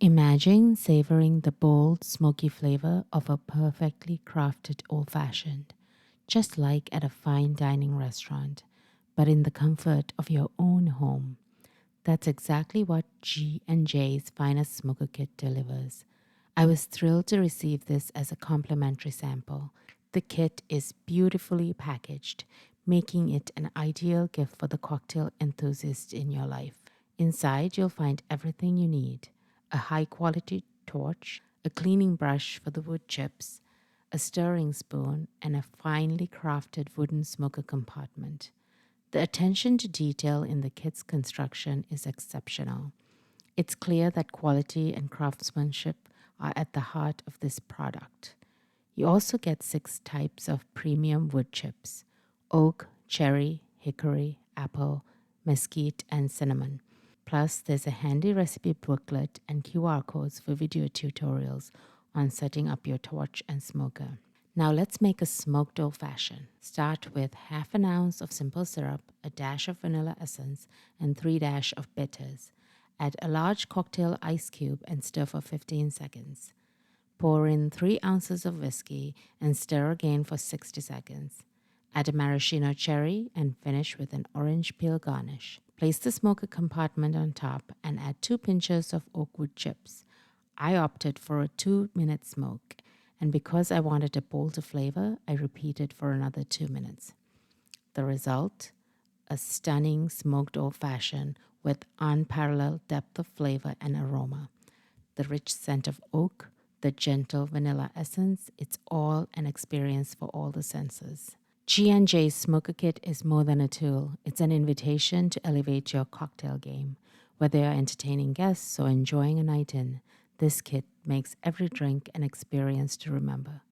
Imagine savoring the bold, smoky flavor of a perfectly crafted old-fashioned, just like at a fine dining restaurant, but in the comfort of your own home. That's exactly what G&J's finest smoker kit delivers. I was thrilled to receive this as a complimentary sample. The kit is beautifully packaged, making it an ideal gift for the cocktail enthusiast in your life. Inside, you'll find everything you need: a high quality torch, a cleaning brush for the wood chips, a stirring spoon, and a finely crafted wooden smoker compartment. The attention to detail in the kit's construction is exceptional. It's clear that quality and craftsmanship are at the heart of this product. You also get 6 types of premium wood chips: oak, cherry, hickory, apple, mesquite, and cinnamon. Plus, there's a handy recipe booklet and QR codes for video tutorials on setting up your torch and smoker. Now let's make a smoked old fashioned. Start with half an ounce of simple syrup, a dash of vanilla essence, and 3 dashes of bitters. Add a large cocktail ice cube and stir for 15 seconds. Pour in 3 ounces of whiskey and stir again for 60 seconds. Add a maraschino cherry and finish with an orange peel garnish. Place the smoker compartment on top and add 2 pinches of oak wood chips. I opted for a 2-minute smoke, and because I wanted a bolder flavor, I repeated for another 2 minutes. The result? A stunning smoked old-fashioned with unparalleled depth of flavor and aroma. The rich scent of oak, the gentle vanilla essence, it's all an experience for all the senses. G&J's Smoker Kit is more than a tool. It's an invitation to elevate your cocktail game. Whether you're entertaining guests or enjoying a night in, this kit makes every drink an experience to remember.